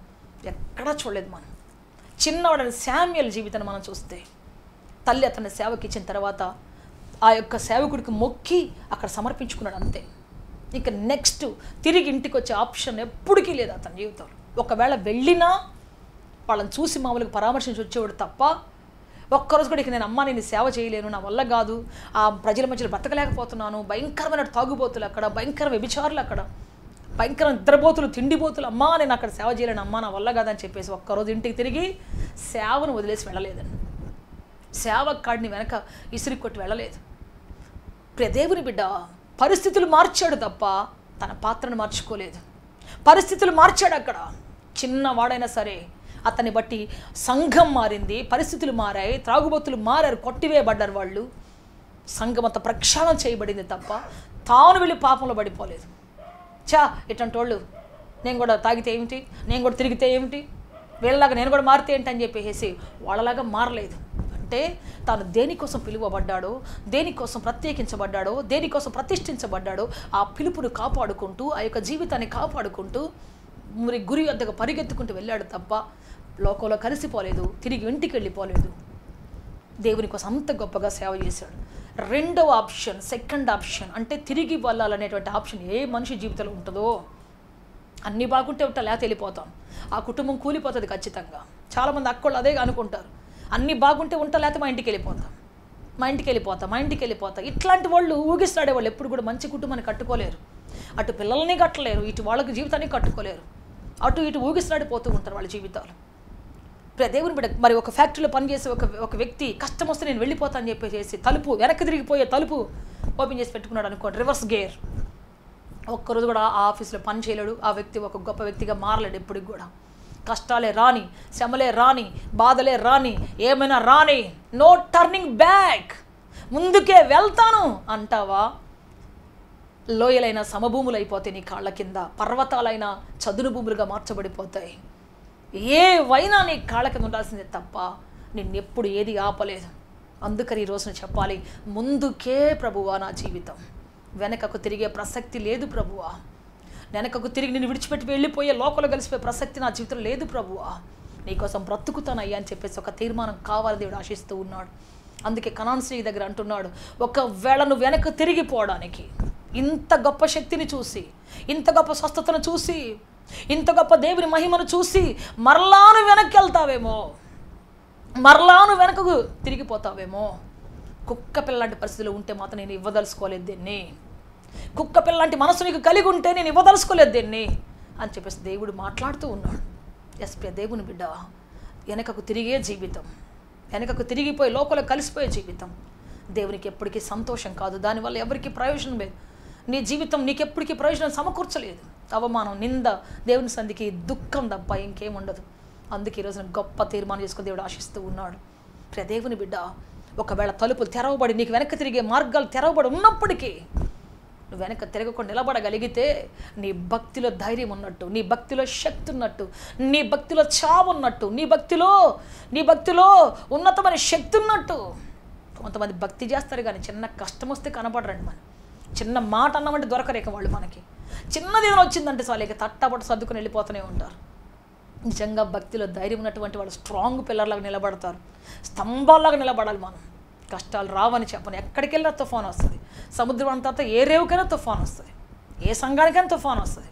ఎక్కడా చూడలేదు మనం. చిన్నవాడని శామ్యూయల్ జీవితాన్ని మనం చూస్తే, తల్లి అతన్ని సేవకి ఇచ్చిన తర్వాత ఆ యొక్క సేవకుడికి మొక్కి అక్కడ సమర్పించుకున్నాడు, అంతే. ఇక నెక్స్ట్ తిరిగి ఇంటికి వచ్చే ఆప్షన్ ఎప్పటికీ లేదు అతని జీవితంలో. ఒకవేళ వెళ్ళినా వాళ్ళని చూసి మామూలుగా పరామర్శించి వచ్చేవాడు తప్ప ఒక్కరోజు కూడా ఇక నేను అమ్మ నేను సేవ చేయలేను, నా వల్ల కాదు, ఆ ప్రజల మధ్యలో బ్రతకలేకపోతున్నాను, భయంకరమైన తాగుబోతులు అక్కడ, భయంకర వ్యభిచారులు అక్కడ, భయంకర నిద్రబోతులు, తిండిబోతులు, అమ్మా నేను అక్కడ సేవ చేయలేను, అమ్మా నా వల్ల కాదని చెప్పేసి ఒక్కరోజు ఇంటికి తిరిగి సేవను వదిలేసి వెళ్ళలేదని, సేవ కాడిని వెనక ఇసిరి కొట్టి వెళ్ళలేదు. ప్రియ దేవుని బిడ్డ, పరిస్థితులు మార్చాడు తప్ప తన పాత్రను మార్చుకోలేదు. పరిస్థితులు మార్చాడు. అక్కడ చిన్నవాడైనా సరే అతన్ని బట్టి సంఘం మారింది, పరిస్థితులు మారాయి, త్రాగుబోతులు మారారు, కొట్టివేయబడ్డారు వాళ్ళు, సంఘం అంతా ప్రక్షాళన చేయబడింది తప్ప తాను వెళ్ళి పాపంలో పడిపోలేదు. ఇట్లాంటి వాళ్ళు నేను కూడా తాగితే ఏమిటి, నేను కూడా తిరిగితే ఏమిటి, వీళ్ళలాగా నేను కూడా మారితే ఏంటి అని చెప్పేసి వాళ్ళలాగా మారలేదు. అంటే తాను దేనికోసం పిలువబడ్డాడో, దేనికోసం ప్రత్యేకించబడ్డాడో, దేనికోసం ప్రతిష్ఠించబడ్డాడో ఆ పిలుపును కాపాడుకుంటూ, ఆ యొక్క జీవితాన్ని కాపాడుకుంటూ మరి గురి వద్దకు పరిగెత్తుకుంటూ వెళ్ళాడు తప్ప లోకంలో కలిసిపోలేదు, తిరిగి ఇంటికి వెళ్ళిపోలేదు. దేవుని కోసం అంత గొప్పగా సేవ చేశాడు. రెండవ ఆప్షన్, సెకండ్ ఆప్షన్ అంటే తిరిగి వెళ్ళాలనేటువంటి ఆప్షన్ ఏ మనిషి జీవితంలో ఉంటుందో, అన్నీ బాగుంటే ఉంటా లేకపోతే వెళ్ళిపోతాం, ఆ కుటుంబం కూలిపోతుంది ఖచ్చితంగా. చాలామంది అక్కళ్ళు అదే అనుకుంటారు, అన్నీ బాగుంటే ఉంటా లేకపోతే మా ఇంటికి వెళ్ళిపోతాం. ఇట్లాంటి వాళ్ళు ఊగిస్తాడే వాళ్ళు ఎప్పుడు కూడా మంచి కుటుంబాన్ని కట్టుకోలేరు. అటు పిల్లల్ని కట్టలేరు, ఇటు వాళ్ళకి జీవితాన్ని కట్టుకోలేరు, అటు ఇటు ఊగిస్తాడిపోతూ ఉంటారు వాళ్ళ జీవితాలు. దేవుని బిడ్డ, మరి ఒక ఫ్యాక్టరీలో పనిచేసే ఒక వ్యక్తి కష్టం వస్తే నేను వెళ్ళిపోతా అని చెప్పేసి తలుపు వెనక్కి తిరిగిపోయే తలుపు ఓపెన్ చేసి పెట్టుకున్నాడు అనుకోండి, రివర్స్ గేర్. ఒక్కరోజు కూడా ఆ ఆఫీస్లో పని చేయలేడు, ఆ వ్యక్తి ఒక గొప్ప వ్యక్తిగా మారలేడు. ఎప్పటికి కూడా కష్టాలే రాని, శ్రమలే రాని, బాధలే రాని, ఏమైనా రాని, నో టర్నింగ్ బ్యాక్, ముందుకే వెళ్తాను అంటావా, లోయలైన సమభూములు అయిపోతాయి నీ కాళ్ళ కింద, పర్వతాలైన చదును భూములుగా మార్చబడిపోతాయి. ఏవైనా నీ కాళ్ళ కింద ఉండాల్సిందే తప్ప నిన్నెప్పుడు ఏది ఆపలేదు. అందుకని ఈ రోజున చెప్పాలి, ముందుకే ప్రభువా నా జీవితం, వెనకకు తిరిగే ప్రసక్తి లేదు ప్రభువా. వెనకకు తిరిగి నిన్ను విడిచిపెట్టి వెళ్ళిపోయే లోకంలో కలిసిపోయే ప్రసక్తి నా జీవితంలో లేదు ప్రభువా, నీకోసం బ్రతుకుతానయ్యా అని చెప్పేసి ఒక తీర్మానం కావాలి దేవుడు ఆశిస్తూ ఉన్నాడు. అందుకే కనాన్ స్త్రీ దగ్గర అంటున్నాడు, ఒకవేళ నువ్వు వెనక్కి తిరిగిపోవడానికి ఇంత గొప్ప శక్తిని చూసి, ఇంత గొప్ప స్వస్థతను చూసి, ఇంత గొప్ప దేవుని మహిమను చూసి మరలాను వెనక్కి వెళ్తావేమో, మరలాను వెనకకు తిరిగిపోతావేమో, కుక్క పిల్లాంటి పరిస్థితిలో ఉంటే మాత్రం నేను ఇవ్వదలుచుకోలేదు దీన్ని, కుక్క పిల్లాంటి మనసు నీకు కలిగి ఉంటే నేను ఇవ్వదలుచుకోలేదు దీన్ని అని చెప్పేసి దేవుడు మాట్లాడుతూ ఉన్నాడు. ప్రియ దేవుని బిడ్డ, వెనకకు తిరిగే జీవితం, వెనకకు తిరిగిపోయి లోకంలో కలిసిపోయే జీవితం దేవునికి ఎప్పటికీ సంతోషం కాదు. దానివల్ల ఎవరికి ప్రయోజనం లేదు. నీ జీవితం నీకెప్పటికీ ప్రయోజనం సమకూర్చలేదు. అవమానం, నింద, దేవుని సంధికి దుఃఖం తప్ప ఇంకేముండదు. అందుకే ఈరోజు గొప్ప తీర్మానం చేసుకుని దేవుడు ఆశిస్తూ ఉన్నాడు. ప్రియ దేవుని బిడ్డ, ఒకవేళ తలుపులు తెరవబడి నీకు వెనక్కి తిరిగే మార్గాలు తెరవబడి ఉన్నప్పటికీ నువ్వు వెనక తిరగకుండా నిలబడగలిగితే నీ భక్తిలో ధైర్యం ఉన్నట్టు, నీ భక్తిలో శక్తి ఉన్నట్టు, నీ భక్తిలో చావు ఉన్నట్టు, నీ భక్తిలో ఉన్నతమైన శక్తి ఉన్నట్టు. కొంతమంది భక్తి చేస్తారు కానీ చిన్న కష్టం వస్తే కనపడరండి. మన చిన్న మాట అన్నామంటే దొరకరేక వాళ్ళు. మనకి చిన్నది ఏదైనా వచ్చిందంటే చాలు ఇక తట్టబట్ట సర్దుకుని వెళ్ళిపోతూనే ఉంటారు. నిజంగా భక్తిలో ధైర్యం ఉన్నటువంటి వాళ్ళు స్ట్రాంగ్ పిల్లర్లాగా నిలబడతారు, స్తంభాల్లాగా నిలబడాలి. మనం కష్టాలు రావని చెప్పను, ఎక్కడికి వెళ్ళినా తుఫాన్ వస్తుంది. సముద్రం అంతా ఏ రేవుకైనా తుఫాన్ వస్తుంది, ఏ సంఘానికైనా తుఫాన్ వస్తుంది.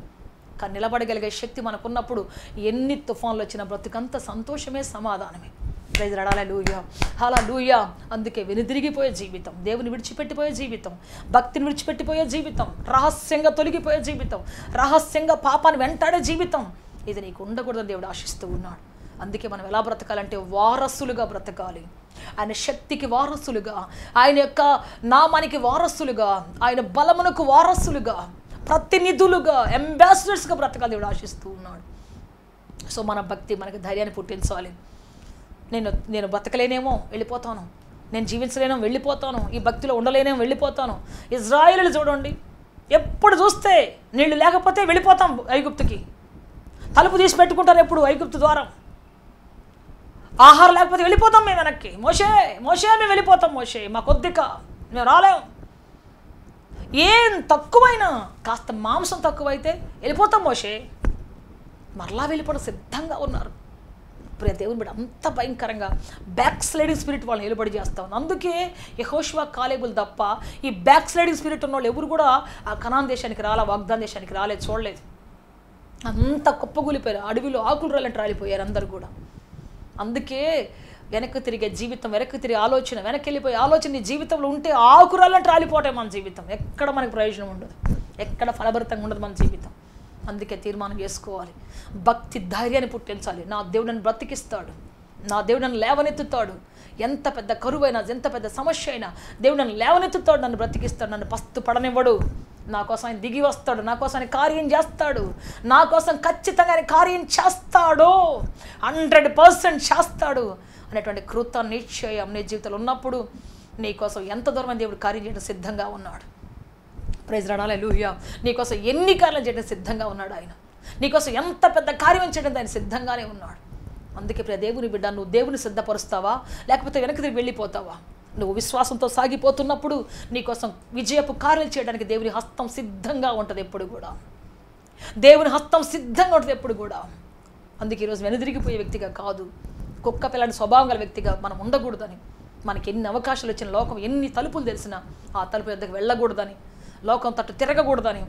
కానీ నిలబడగలిగే శక్తి మనకున్నప్పుడు ఎన్ని తుఫాన్లు వచ్చినా బ్రతుకంత సంతోషమే, సమాధానమే. ప్రైజ్ హల్లెలూయా, హల్లెలూయా. అందుకే వెనుదిరిగిపోయే జీవితం, దేవుని విడిచిపెట్టిపోయే జీవితం, భక్తిని విడిచిపెట్టిపోయే జీవితం, రహస్యంగా తొలగిపోయే జీవితం, రహస్యంగా పాపాన్ని వెంటాడే జీవితం, ఇది నీకు ఉండకూడదని దేవుడు ఆశిస్తూ ఉన్నాడు. అందుకే మనం ఎలా బ్రతకాలంటే వారసులుగా బ్రతకాలి. ఆయన శక్తికి వారసులుగా, ఆయన యొక్క నామానికి వారసులుగా, ఆయన బలమునకు వారసులుగా, ప్రతినిధులుగా, అంబాసిడర్స్గా బ్రతకాలి దేవుడు ఆశిస్తూ ఉన్నాడు. సో మన భక్తి మనకి ధైర్యాన్ని పుట్టించాలి. నేను బ్రతకలేనేమో వెళ్ళిపోతాను, నేను జీవించలేనేమో వెళ్ళిపోతాను, ఈ భక్తిలో ఉండలేనేమో వెళ్ళిపోతాను. ఇజ్రాయేలు చూడండి, ఎప్పుడు చూస్తే నీళ్ళు లేకపోతే వెళ్ళిపోతాం ఐగుప్తుకి, తలుపు తీసి పెట్టుకుంటారు ఎప్పుడు ఐగుప్తు ద్వారం. ఆహారం లేకపోతే వెళ్ళిపోతాం మేము వెనక్కి. మోషే మేము వెళ్ళిపోతాం, మోషే మా కొద్దిక మేము రాలేం. ఏం తక్కువైనా, కాస్త మాంసం తక్కువైతే వెళ్ళిపోతాం మోషే. మరలా వెళ్ళిపోవడం సిద్ధంగా ఉన్నారు. ప్రియ దేవుని బిడ్డ, అంత భయంకరంగా బ్యాక్ స్లైడింగ్ స్పిరిట్ వాళ్ళని నిలబడి చేస్తా ఉంది. అందుకే యెహోషువ, కాలేబులు తప్ప ఈ బ్యాక్ స్లైడింగ్ స్పిరిట్ ఉన్న వాళ్ళు ఎవరు కూడా ఆ కనాన్ దేశానికి వాగ్దాన దేశానికి రాలేదు, చూడలేదు. అంత కుప్పగూలిపోయారు, అడవిలో ఆకులు రాలంటే రాలిపోయారు అందరు కూడా. అందుకే వెనక్కి తిరిగే జీవితం, వెనక్కి తిరిగే ఆలోచన, వెనక్కి వెళ్ళిపోయే ఆలోచన నీ జీవితంలో ఉంటే ఆకురాలంటే రాలిపోవటం మన జీవితం. ఎక్కడ మనకు ప్రయోజనం ఉండదు, ఎక్కడ ఫలభరితంగా ఉండదు మన జీవితం. అందుకే తీర్మానం చేసుకోవాలి, భక్తి ధైర్యాన్ని పుట్టించాలి. నా దేవుడు నన్ను బ్రతికిస్తాడు, నా దేవుడు నన్ను లేవనెత్తుతాడు. ఎంత పెద్ద కరువైనా, ఎంత పెద్ద సమస్య అయినా దేవుడు నన్ను లేవనెత్తుతాడు, నన్ను బ్రతికిస్తాడు, నన్ను పస్తు పడనివ్వడు. నా కోసం ఆయన దిగి వస్తాడు, నా కోసం ఆయన కార్యం చేస్తాడు, నా కోసం ఖచ్చితంగా ఆయన కార్యం చేస్తాడు, 100% చేస్తాడు అనేటువంటి కృత నిశ్చయం నీ జీవితంలో ఉన్నప్పుడు నీ కోసం ఎంత దూరం దేవుడు కార్యం చేయడం సిద్ధంగా ఉన్నాడు. ప్రైజ్ హల్లెలూయా. నీకోసం ఎన్ని కార్యాలు చేయడం సిద్ధంగా ఉన్నాడు ఆయన. నీకోసం ఎంత పెద్ద కార్యం చేయడం ఆయన సిద్ధంగానే ఉన్నాడు. అందుకే ప్రియ దేవుని బిడ్డ, నువ్వు దేవుని సిద్ధపరుస్తావా లేకపోతే వెనక్కి తిరిగి వెళ్ళిపోతావా? నువ్వు విశ్వాసంతో సాగిపోతున్నప్పుడు నీకోసం విజయపు కార్యాలు చేయడానికి దేవుని హస్తం సిద్ధంగా ఉంటుంది ఎప్పుడు కూడా. దేవుని హస్తం సిద్ధంగా ఉంటుంది ఎప్పుడు కూడా. అందుకే ఈరోజు వెనుదిరిగిపోయే వ్యక్తిగా కాదు, కుక్క పిల్లని స్వభావం గల వ్యక్తిగా మనం ఉండకూడదని, మనకి ఎన్ని అవకాశాలు వచ్చిన, లోకం ఎన్ని తలుపులు తెలిసినా ఆ తలుపు వద్దకు వెళ్ళకూడదని, లోకం తట్టు తిరగకూడదని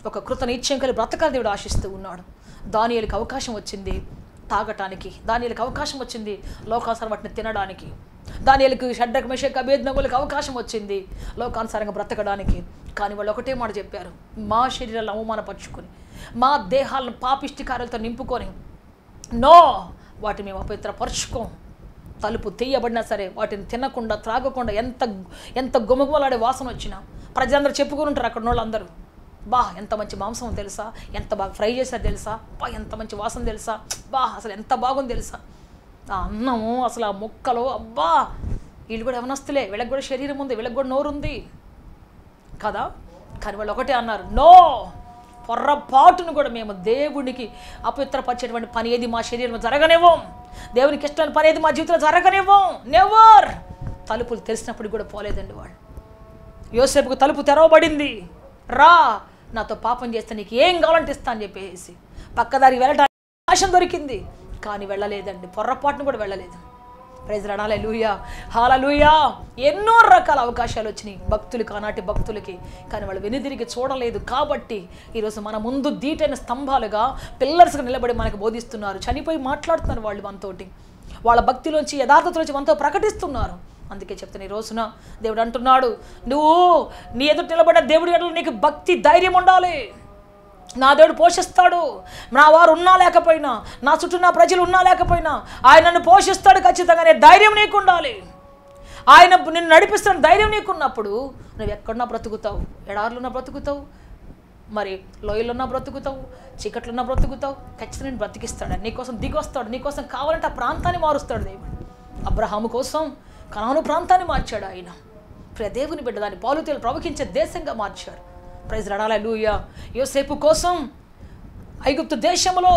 ఒక కృత నిశ్చయం కలిగి బ్రతకాలని దేవుడు ఆశిస్తూ ఉన్నాడు. దానియేలుకి అవకాశం వచ్చింది తాగటానికి, దానియేలుకి అవకాశం వచ్చింది లోకానుసారం వాటిని తినడానికి, దానియేలుకి షడ్రక్ మెషక్ అబేద్నెగోలకు అవకాశం వచ్చింది లోకానుసారంగా బ్రతకడానికి. కానీ వాళ్ళు ఒకటే మాట చెప్పారు, మా శరీరాలను అవమానపరుచుకొని, మా దేహాలను పాపిష్టి కార్యాలతో నింపుకొని, నో, వాటిని మేము అపవిత్రపరుచుకోం. తలుపు తీయబడినా సరే వాటిని తినకుండా, త్రాగకుండా, ఎంత గుమగుమలాడే వాసన వచ్చినా ప్రజలందరూ చెప్పుకుని ఉంటారు అక్కడ వాళ్ళందరూ, బా ఎంత మంచి మాంసం తెలుసా, ఎంత బాగా ఫ్రై చేశారు తెలుసా, బా ఎంత మంచి వాసన తెలుసా, బా అసలు ఎంత బాగుంది తెలుసా, ఆ అన్నము అసలు ఆ ముక్కలు, అబ్బా వీళ్ళు కూడా యవనస్తులే, వీళ్ళకి కూడా శరీరం ఉంది, వీళ్ళకి కూడా నోరు ఉంది కదా. కానీ వాళ్ళు ఒకటే అన్నారు, నో, పొర్రపాటును కూడా మేము దేవునికి అపవిత్రపరిచేటువంటి పని ఏది మా శరీరంలో జరగనివ్వం, దేవునికి ఇష్టమైన పని ఏది మా జీవితంలో జరగనివ్వం, నెవర్. తలుపులు తెలిసినప్పుడు కూడా పోలేదండి వాళ్ళు. యోసేపుకు తలుపు తెరవబడింది, రా నాతో పాపం చేస్తే నీకు ఏం కావాలంటే ఇస్తా అని చెప్పేసి పక్కదారికి వెళ్ళడానికి అవకాశం దొరికింది, కానీ వెళ్ళలేదండి, పొర్రపాటును కూడా వెళ్ళలేదు. ప్రైజ్ లార్డ్, హల్లెలూయా, హల్లెలూయా. ఎన్నో రకాల అవకాశాలు వచ్చినాయి భక్తులకి, ఆనాటి భక్తులకి, కానీ వాళ్ళు వెనుదిరిగి చూడలేదు. కాబట్టి ఈరోజు మన ముందు దీటైన స్తంభాలుగా పిల్లర్స్గా నిలబడి మనకు బోధిస్తున్నారు. చనిపోయి మాట్లాడుతున్నారు వాళ్ళు మనతోటి, వాళ్ళ భక్తిలోంచి యథార్థతలోంచి మనతో ప్రకటిస్తున్నారు. అందుకే చెప్తాను, ఈ రోజున దేవుడు అంటున్నాడు, నువ్వు నీ ఎదుట నిలబడిన దేవుడి ఎడల నీకు భక్తి ధైర్యం ఉండాలి. నా దేవుడు పోషిస్తాడు, నా వారు ఉన్నా లేకపోయినా, నా చుట్టూ నా ప్రజలు ఉన్నా లేకపోయినా ఆయన నన్ను పోషిస్తాడు ఖచ్చితంగా అనే ధైర్యం నీకు ఉండాలి. ఆయన నిన్ను నడిపిస్తున్న ధైర్యం నీకున్నప్పుడు నువ్వు ఎక్కడున్నా బ్రతుకుతావు, ఎడారులున్నా బ్రతుకుతావు, మరి లోయలున్నా బ్రతుకుతావు, చీకట్లున్నా బ్రతుకుతావు. ఖచ్చితంగా నేను బ్రతికిస్తాడు, నీకోసం దిగొస్తాడు, నీకోసం కావాలంటే ఆ ప్రాంతాన్ని మారుస్తాడు దేవుడు. అబ్రహాము కోసం కనాను ప్రాంతాన్ని మార్చాడు ఆయన. ప్రియ దేవుని బిడ్డ, దాన్ని పాలుతేలు ప్రవహించే దేశంగా మార్చాడు. ప్రైజ్ లార్డ్, హల్లెలూయా. యోసేపు కోసం ఐగుప్తు దేశంలో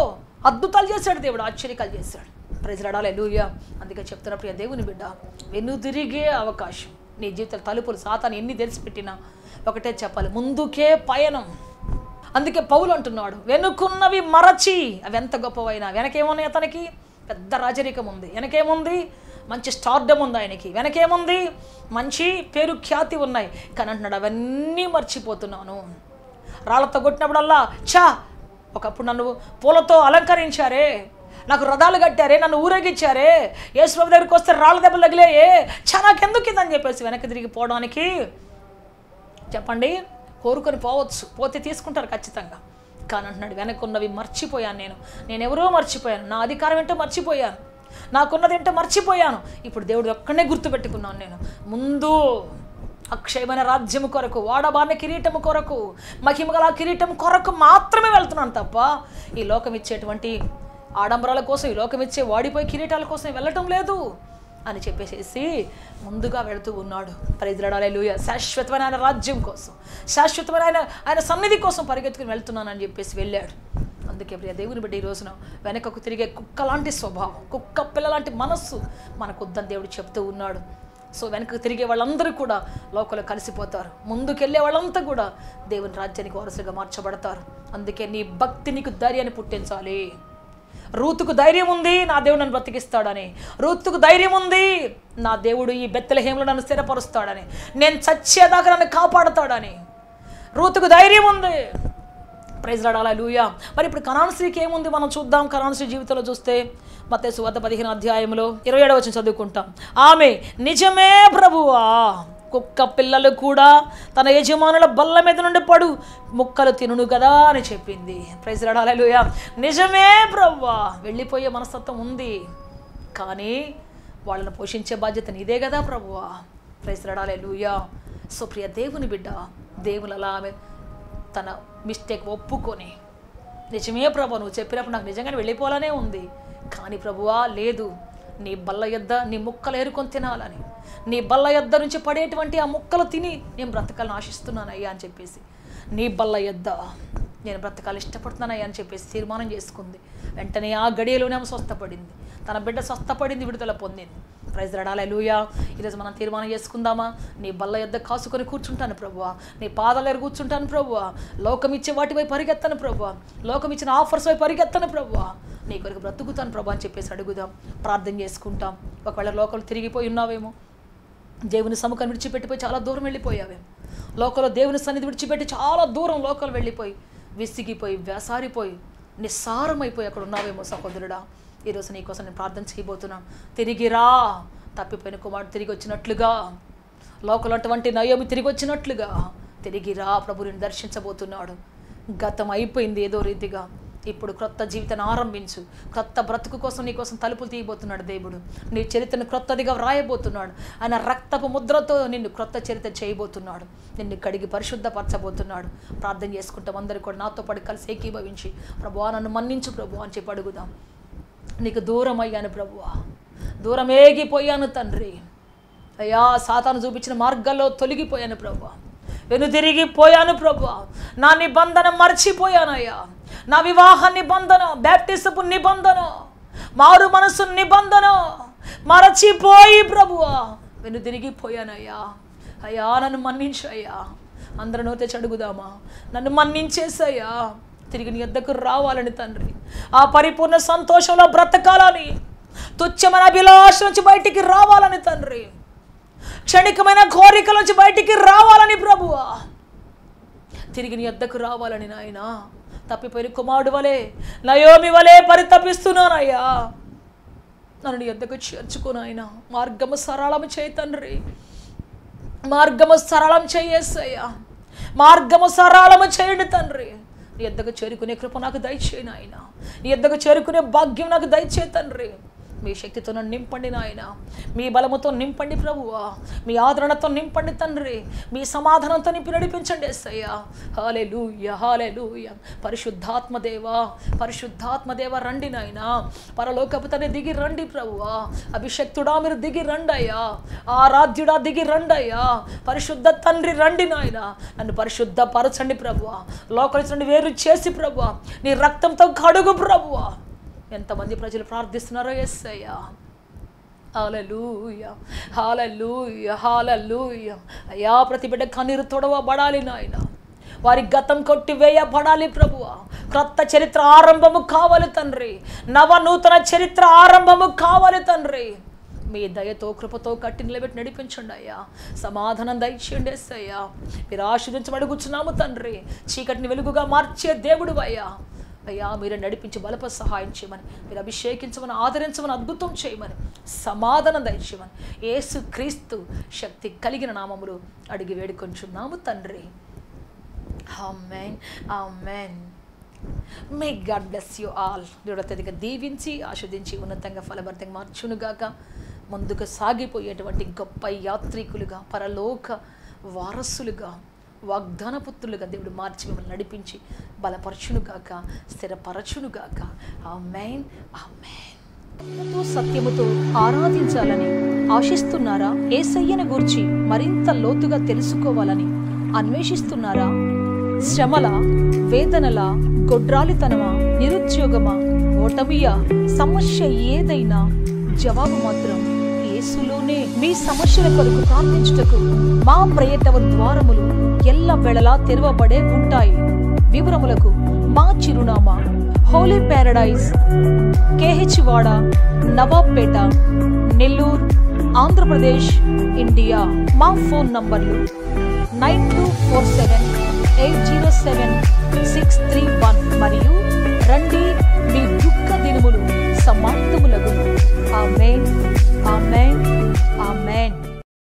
అద్భుతాలు చేశాడు దేవుడు, ఆశ్చర్యకాలు చేశాడు. ప్రైజ్ లార్డ్, హల్లెలూయా. అందుకే చెప్తున్నా ప్రియ దేవుని బిడ్డ, వెనుదిరిగే అవకాశం నీ జీవితాల తలుపులు సాతాను ఎన్ని తెరిచిపెట్టినా ఒకటే చెప్పాలి, ముందుకే పయనం. అందుకే పౌలు అంటున్నాడు, వెనుకున్నవి మరచి, అవి ఎంత గొప్పవైనా వెనకేమున్నాయి, అతనికి పెద్ద రాజరికం ఉంది, వెనకేముంది మంచి స్టార్డమ్ ఉంది ఆయనకి, వెనకేముంది మంచి పేరు ఖ్యాతి ఉన్నాయి, కానీ అంటున్నాడు అవన్నీ మర్చిపోతున్నాను. రాళ్ళతో కొట్టినప్పుడల్లా ఒకప్పుడు నన్ను పూలతో అలంకరించారే, నాకు రథాలు కట్టారే, నన్ను ఊరేగించారే, యేసుప్రభు దగ్గరికి వస్తే రాళ్ళ దెబ్బలు తగిలేయే, నాకెందుకు ఇదని చెప్పేసి వెనక్కి తిరిగి పోవడానికి చెప్పండి కోరుకొని పోవచ్చు, పోతే తీసుకుంటారు ఖచ్చితంగా. కానీ అంటున్నాడు వెనక్కున్నవి మర్చిపోయాను, నేను ఎవరో మర్చిపోయాను, నా అధికారం ఏంటో మర్చిపోయాను, నాకున్నది ఏంటో మర్చిపోయాను. ఇప్పుడు దేవుడు ఒక్కడే గుర్తుపెట్టుకున్నాను, నేను ముందు అక్షయమైన రాజ్యము కొరకు, వాడబారిన కిరీటము కొరకు, మహిమగల కిరీటం కొరకు మాత్రమే వెళ్తున్నాను తప్ప ఈ లోకం ఇచ్చేటువంటి ఆడంబరాల కోసం, ఈ లోకం ఇచ్చే వాడిపోయి కిరీటాల కోసం వెళ్ళటం లేదు అని చెప్పేసి ముందుగా వెళుతూ ఉన్నాడు. ప్రైజ్ లార్డ్, హల్లెలూయా. శాశ్వతమైన ఆయన రాజ్యం కోసం, శాశ్వతమైన ఆయన సన్నిధి కోసం పరిగెత్తుకుని వెళ్తున్నానని చెప్పేసి వెళ్ళాడు. అందుకే ప్రియ దేవుని బిడ్డ, ఈ రోజున వెనకకు తిరిగే కుక్క లాంటి స్వభావం, కుక్క పిల్ల లాంటి మనస్సు మనకొద్దని దేవుడు చెప్తూ ఉన్నాడు. సో వెనకకు తిరిగే వాళ్ళందరూ కూడా లోకంలో కలిసిపోతారు, ముందుకెళ్ళే వాళ్ళంతా కూడా దేవుని రాజ్యానికి వారసులుగా మార్చబడతారు. అందుకే నీ భక్తి నీకు ధైర్యాన్ని పుట్టించాలి. రూతుకు ధైర్యం ఉంది, నా దేవుడు నన్ను బ్రతికిస్తాడని. రూతుకు ధైర్యం ఉంది, నా దేవుడు ఈ బెత్లెహేములో నన్ను స్థిరపరుస్తాడని, నేను చచ్చేదాకా నన్ను కాపాడుతాడని. రూతుకు ధైర్యం ఉంది. ప్రైజ్ లార్డ్, హల్లెలూయా. మరి ఇప్పుడు కనాను స్త్రీకి ఏముంది మనం చూద్దాం. కనాను స్త్రీ జీవితంలో చూస్తే మత్తయి సువార్త 15వ అధ్యాయంలో 27వ వచనం చదువుకుంటాం. ఆమె నిజమే ప్రభువా, కుక్క పిల్లలు కూడా తన యజమానుల బల్ల మీద నుండి పడు ముక్కలు తినును కదా అని చెప్పింది. ప్రైజ్ లార్డ్, హల్లెలూయా. నిజమే ప్రభువా, వెళ్ళిపోయే మనస్తత్వం ఉంది, కానీ వాళ్ళని పోషించే బాధ్యత నీదే కదా ప్రభువా. ప్రైజ్ లార్డ్, హల్లెలూయా. సో ప్రియ దేవుని బిడ్డ, దేవుని అలా ఆమె తన మిస్టేక్ ఒప్పుకొని, నిజమే ప్రభు నువ్వు చెప్పినప్పుడు నాకు నిజంగానే వెళ్ళిపోవాలనే ఉంది, కానీ ప్రభువా లేదు, నీ బల్ల యొద్ద నీ ముక్కలు ఏరుకొని తినాలని, నీ బల్ల యొద్ద నుంచి పడేటువంటి ఆ ముక్కలు తిని నేను బ్రతకాలని ఆశిస్తున్నాను అయ్యా అని చెప్పేసి, నీ బల్ల యొద్ద నేను బ్రతకాలు ఇష్టపడుతున్నాను అయ్యా అని చెప్పేసి తీర్మానం చేసుకుంది. వెంటనే ఆ గడియలోనే ఆమె స్వస్థపడింది, తన బిడ్డ స్వస్థపడింది, విడుదల పొందింది. ప్రైజ్ లార్డ్, హల్లెలూయా. ఈరోజు మనం తీర్మానం చేసుకుందామా? నీ బల్ల యొద్ద కాసుకొని కూర్చుంటాను ప్రభువా, నీ పాదాల దగ్గర కూర్చుంటాను ప్రభువా, లోకం ఇచ్చే వాటిపై పరిగెత్తాను ప్రభువా, లోకం ఇచ్చిన ఆఫర్స్ పై పరిగెత్తాను ప్రభువా, నీ కొరకు బ్రతుకుతాను ప్రభు అని చెప్పేసి అడుగుదాం, ప్రార్థన చేసుకుంటాం. ఒకవేళ లోకలు తిరిగిపోయి ఉన్నావేమో, దేవుని సముఖాన్ని విడిచిపెట్టిపోయి చాలా దూరం వెళ్ళిపోయావేమో, లోకంలో దేవుని సన్నిధి విడిచిపెట్టి చాలా దూరం లోకలు వెళ్ళిపోయి విసిగిపోయి వేసారిపోయి నిస్సారమైపోయి అక్కడ ఉన్నావేమో సహోదరుడా, ఈరోజు నీకోసం నేను ప్రార్థన చేయబోతున్నాను. తిరిగిరా, తప్పిపోయిన కుమారుడు తిరిగి వచ్చినట్లుగా, లోకంలో అటువంటి నయోమి తిరిగి వచ్చినట్లుగా తిరిగిరా. ప్రభువుని దర్శించబోతున్నాడు. గతం అయిపోయింది ఏదో రీతిగా, ఇప్పుడు క్రొత్త జీవితాన్ని ఆరంభించు. క్రొత్త బ్రతుకు కోసం నీ కోసం తలుపులు తీయబోతున్నాడు దేవుడు. నీ చరిత్రను క్రొత్తదిగా వ్రాయబోతున్నాడు. ఆయన రక్తపు ముద్రతో నిన్ను క్రొత్త చరిత్ర చేయబోతున్నాడు. నిన్ను కడిగి పరిశుద్ధపరచబోతున్నాడు. ప్రార్థన చేసుకుంటాం అందరూ కూడా నాతో పాటు కలిసి ఏకీభవించి, ప్రభువా నన్ను మన్నించు ప్రభు అని చెప్పి అడుగుదాం. నీకు దూరం అయ్యాను ప్రభువా, దూరం ఏగిపోయాను తండ్రి అయ్యా, సాతాను చూపించిన మార్గాల్లో తొలగిపోయాను ప్రభువా, వెనుదిరిగిపోయాను ప్రభువా, నా నిబంధన మర్చిపోయానయ్యా, నా వివాహ నిబంధన, బ్యాప్టిజపు నిబంధన, మారు మనసు నిబంధన మరచిపోయి ప్రభువా వెనుదిరిగిపోయానయ్యా. అయ్యా నన్ను మన్నించు అయ్యా, అందరూ నోరు తెచ్చి అడుగుదామా? నన్ను మన్నించేసయ్యా, తిరిగి నీ యొద్దకు రావాలని తండ్రి, ఆ పరిపూర్ణ సంతోషంలో బ్రతకాలని, తుచ్చమైన అభిలాష నుంచి బయటికి రావాలని తండ్రి, క్షణికమైన కోరికల నుంచి బయటికి రావాలని ప్రభువా, తిరిగి నీ యొద్దకు రావాలని నాయనా, తప్పిపోయిన కుమారుడు వలె, నయోమి వలె పరితపిస్తున్నానయ్యా. నన్ను నీ యొద్దకు చేర్చుకున్నాయన, మార్గము సరళము చేయి తండ్రి, మార్గము సరళం చేయేసయ్యా, మార్గము సరళము చేయండి తండ్రి. నీ యొద్దకు చేరుకునే కృప నాకు దయచేయి నాయన, నీ యొద్దకు చేరుకునే భాగ్యం నాకు దయచేయి తండ్రి. మీ శక్తితో నన్ను నింపండి నాయన, మీ బలముతో నింపండి ప్రభువా, మీ ఆదరణతో నింపండి తండ్రి, మీ సమాధానంతో నింపి నడిపించండి యేసయ్యా. హల్లెలూయా, హల్లెలూయా. పరిశుద్ధాత్మదేవా, పరిశుద్ధాత్మదేవా రండి నాయన, పరలోకపు తండ్రి దిగి రండి ప్రభువా, అభిషక్తుడా మీరు దిగి రండయ్యా, ఆరాధ్యుడా దిగి రండయ్యా, పరిశుద్ధ తండ్రి రండి నాయన, నన్ను పరిశుద్ధ పరచండి ప్రభువా, లోకం నుండి వేరు చేసి ప్రభువా, నీ రక్తంతో కడుగు ప్రభువా. ఎంతమంది ప్రజలు ప్రార్థిస్తున్నారో యేసయ్యా. హల్లెలూయా, హల్లెలూయా, హల్లెలూయా. అయ్యా, ప్రతి బిడ్డ కన్నీరు తొడవబడాలి నాయన, వారి గతం కొట్టివేయబడాలి ప్రభువా, క్రొత్త చరిత్ర ఆరంభము కావాలి తండ్రి, నవనూతన చరిత్ర ఆరంభము కావాలి తండ్రి. మీ దయతో కృపతో కట్టి నిలబెట్టి నడిపించండి అయ్యా, సమాధానం దయచేయండి యేసయ్యా. మీరు ఆశీర్వదించమని అడుగుచున్నాము తండ్రి, చీకటిని వెలుగుగా మార్చే దేవుడు అయ్యా. అయ్యా, మీరు నడిపించి బలప సహాయం చేయమని, మీరు అభిషేకించమని, ఆదరించమని, అద్భుతం చేయమని, సమాధానం దయచేయమని యేసు క్రీస్తు శక్తి కలిగిన నామములో అడిగి వేడుకొంచున్నాము తండ్రి. ఆమేన్, ఆమేన్. May God bless you all. దేవుడు అత్యధిక దీవించి ఆస్వాదించి ఉన్నతంగా ఫలభరితంగా మార్చునుగాక. ముందుకు సాగిపోయేటువంటి గొప్ప యాత్రికులుగా, పరలోక వారసులుగా, వాగ్దానపుత్రులుగా దేవుడు మార్చి మిమ్మల్ని నడిపించి బలపరచునుగాక, స్థిరపరచునుగాక. ఆమేన్, ఆమేన్. సత్యముతో ఆరాధించాలని ఆశిస్తున్నారా? యేసయ్యను గూర్చి మరింత లోతుగా తెలుసుకోవాలని అన్వేషిస్తున్నారా? శ్రమల, వేదనల, గొడ్రాలితనమా, నిరుద్యోగమా, ఓటమియా, సమస్య ఏదైనా జవాబు మాత్రం యేసులోనే. మీ సమస్యల కొరకు ప్రార్థించుటకు మా ప్రయత్న ద్వారములు ఎల్ల వేళలా తెరవబడే ఉంటాయి. వివరములకు మా చిరునామా హోలీ ప్యారడైజ్, KH వాడ, నవాబ్పేట, నెల్లూరు, ఆంధ్రప్రదేశ్, ఇండియా. మా ఫోన్ నంబర్లు 9247 807